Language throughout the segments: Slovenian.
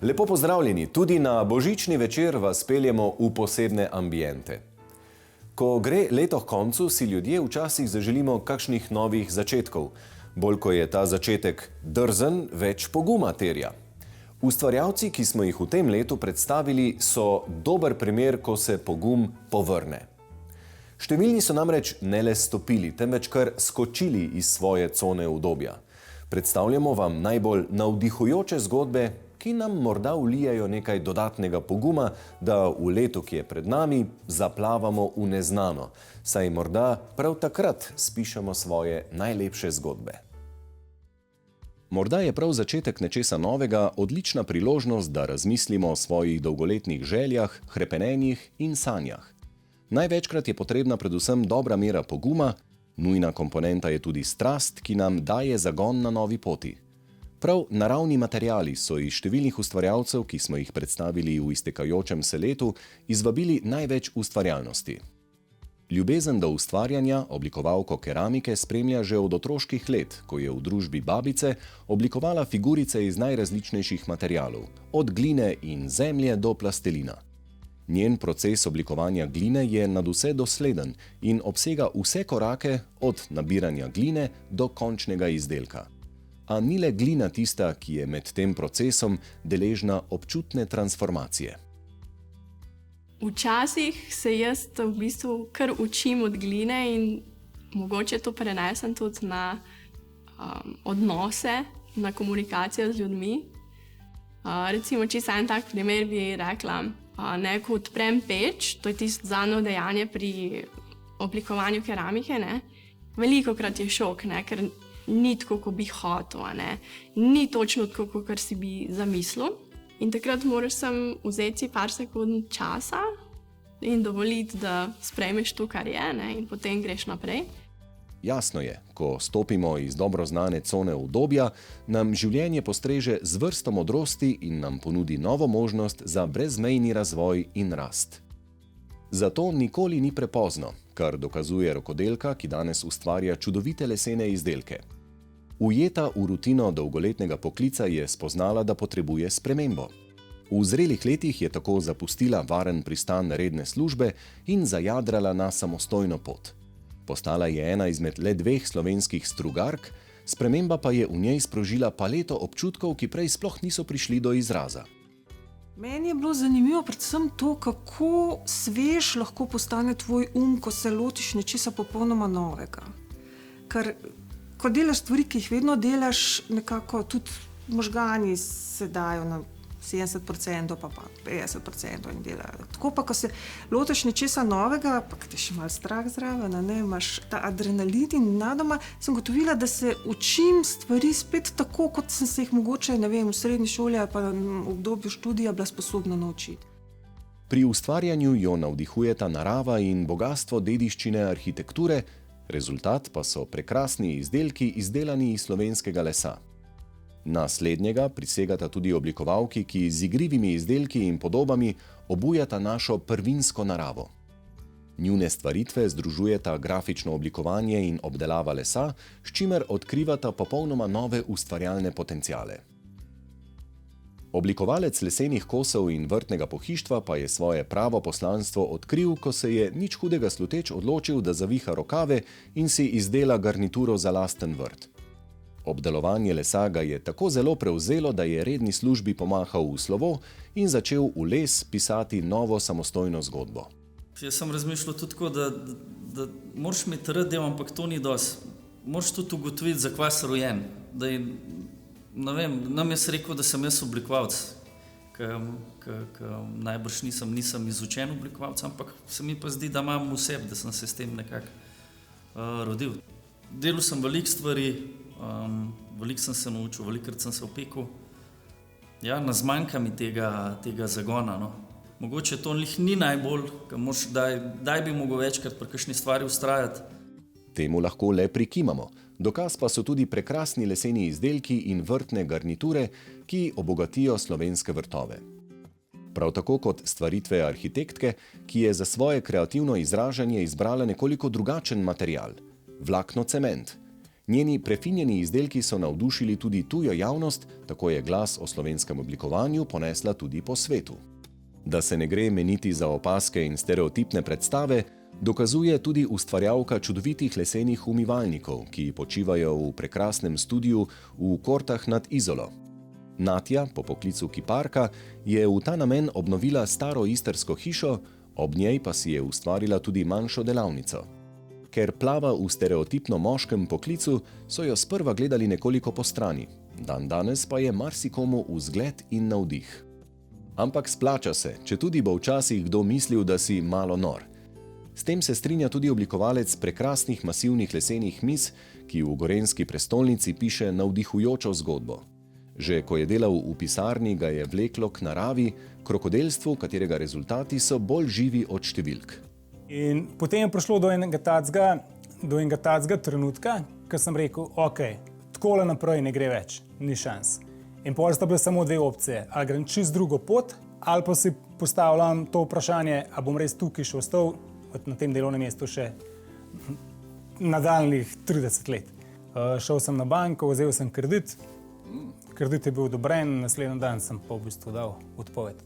Lepo pozdravljeni, tudi na božični večer vas peljemo v posebne ambiente. Ko gre leto k koncu, si ljudje včasih zaželimo kakšnih novih začetkov. Bolj ko je ta začetek drzen, več poguma terja. Ustvarjalci, ki smo jih v tem letu predstavili, so dober primer, ko se pogum povrne. Številni so namreč ne le stopili, temveč kar skočili iz svoje cone udobja. Predstavljamo vam najbolj navdihujoče zgodbe, ki nam morda vlijajo nekaj dodatnega poguma, da v letu, ki je pred nami, zaplavamo v neznano, saj morda prav takrat spišemo svoje najlepše zgodbe. Morda je prav začetek nečesa novega odlična priložnost, da razmislimo o svojih dolgoletnih željah, hrepenenjih in sanjah. Največkrat je potrebna predvsem dobra mera poguma, nujna komponenta je tudi strast, ki nam daje zagon na novi poti. Prav naravni materiali so iz številnih ustvarjalcev, ki smo jih predstavili v iztekajočem se letu, izvabili največ ustvarjalnosti. Ljubezen do ustvarjanja oblikovalko keramike spremlja že od otroških let, ko je v družbi babice oblikovala figurice iz najrazličnejših materialov, od gline in zemlje do plastelina. Njen proces oblikovanja gline je nadvse dosleden in obsega vse korake od nabiranja gline do končnega izdelka. A ni le glina tista, ki je med tem procesom deležna občutne transformacije. Včasih se jaz v bistvu kar učim od gline in mogoče to prenesem tudi na odnose, na komunikacijo z ljudmi. Recimo, čisto en tak primer bi rekla, ko odprem peč, to je tisto zadnje dejanje pri oblikovanju keramike, velikokrat je šok, ker ni tako, kot bi hotel, ni točno tako, kot si bi zamislil. In takrat moraš vzeti par sekund časa in dovoliti, da sprejmeš to, kar je, in potem greš naprej. Jasno je, ko stopimo iz dobro znane cone udobja, nam življenje postreže z vrsto modrosti in nam ponudi novo možnost za brezmejni razvoj in rast. Zato nikoli ni prepozno, kar dokazuje rokodelka, ki danes ustvarja čudovite lesene izdelke. Ujeta v rutino dolgoletnega poklica je spoznala, da potrebuje spremembo. V zrelih letih je tako zapustila varen pristan redne službe in zajadrala na samostojno pot. Postala je ena izmed le 2 slovenskih strugark, sprememba pa je v njej sprožila paleto občutkov, ki prej sploh niso prišli do izraza. Meni je bilo zanimivo predvsem to, kako svež lahko postane tvoj ko se lotiš nečesa popolnoma novega. Ker ko delaš stvari, ki jih vedno delaš, nekako tudi možgani se dajo na 70% pa 50% in delajo. Tako pa, ko se lotiš nečesa novega, pa te še malo strah zraven, imaš ta adrenalin in nadoma sem gotovila, da se učim stvari spet tako, kot sem se jih mogoče, v srednji šoli ali pa v obdobju študija bila sposobna naučiti. Pri ustvarjanju jo navdihujeta narava in bogastvo dediščine arhitekture, rezultat pa so prekrasni izdelki izdelani iz slovenskega lesa. Na slednjega prisegata tudi oblikovalki, ki z igrivimi izdelki in podobami obujata našo prvinsko naravo. Njune stvaritve združujeta grafično oblikovanje in obdelava lesa, s čimer odkrivata popolnoma nove ustvarjalne potenciale. Oblikovalec lesenih kosov in vrtnega pohištva pa je svoje pravo poslanstvo odkril, ko se je nič hudega sluteč odločil, da zaviha rokave in si izdela garnituro za lasten vrt. Obdelovanje lesa ga je tako zelo prevzelo, da je redni službi pomahal v slovo in začel v les pisati novo samostojno zgodbo. Jaz sem razmišljal tudi tako, da moraš imeti rad, ampak to ni dosti. Moraš tudi ugotoviti, zakaj si rojen. Nam je rekel, da sem jaz oblikovalec, ker najbrž nisem izučen oblikovalec, ampak se mi pa zdi, da imam v sebi, da sem se s tem nekako rodil. Delal sem veliko stvari, veliko sem se naučil, velikokrat sem se opekel. Ja, ne zmanjka mi tega zagona. Mogoče to ni najbolj, ker moraš, daj bi mogel večkrat pri kakšni stvari vztrajati. Temu lahko le prikimamo. Dokaz pa so tudi prekrasni leseni izdelki in vrtne garniture, ki obogatijo slovenske vrtove. Prav tako kot stvaritve arhitektke, ki je za svoje kreativno izražanje izbrala nekoliko drugačen material – vlakno cement. Njeni prefinjeni izdelki so navdušili tudi tujo javnost, tako je glas o slovenskem oblikovanju ponesla tudi po svetu. Da se ne gre meniti za opazke in stereotipne predstave, dokazuje tudi ustvarjalka čudovitih lesenih umivalnikov, ki počivajo v prekrasnem studiu v Kortah nad Izolo. Natja, po poklicu kiparka, je v ta namen obnovila staro istrsko hišo, ob njej pa si je ustvarila tudi manjšo delavnico. Ker plava v stereotipno moškem poklicu, so jo sprva gledali nekoliko postrani. Danes pa je marsikomu vzgled in navdih. Ampak splača se, četudi bo včasih kdo mislil, da si malo nor. S tem se strinja tudi oblikovalec prekrasnih masivnih lesenih miz, ki v gorenjski prestolnici piše navdihujočo zgodbo. Že ko je delal v pisarni, ga je vleklo k naravi, krokodelstvu, katerega rezultati so bolj živi od številk. In potem je prišlo do enega tacga trenutka, ko sem rekel, ok, takole naprej ne gre več, ni šans. In potem sta bile samo dve opcije, ali grem čist drugo pot, ali pa si postavljam to vprašanje, a bom res tukaj še ostal na tem delovnem mestu še nadaljnjih 30 let. Šel sem na banko, vzel sem kredit, kredit je bil odobren, naslednji dan sem pa v bistvu dal odpoved.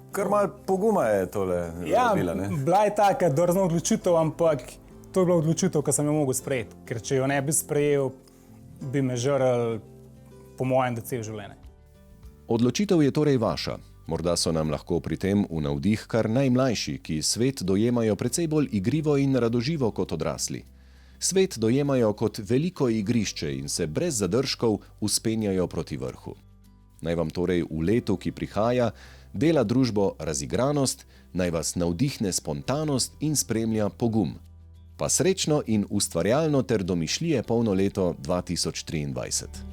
Kar malo poguma je tole bila, ne? Bila je taka drzna odločitev, ampak to je bila odločitev, ki sem jo mogel sprejeti, ker če jo ne bi sprejel, bi me žrl po mojem do cel življenje. Odločitev je torej vaša. Morda so nam lahko pri tem v navdih kar najmlajši, ki svet dojemajo precej bolj igrivo in radoživo kot odrasli. Svet dojemajo kot veliko igrišče in se brez zadržkov vzpenjajo proti vrhu. Naj vam torej v letu, ki prihaja, dela družbo razigranost, naj vas navdihne spontanost in spremlja pogum. Pa srečno in ustvarjalno ter domišljije polno leto 2023.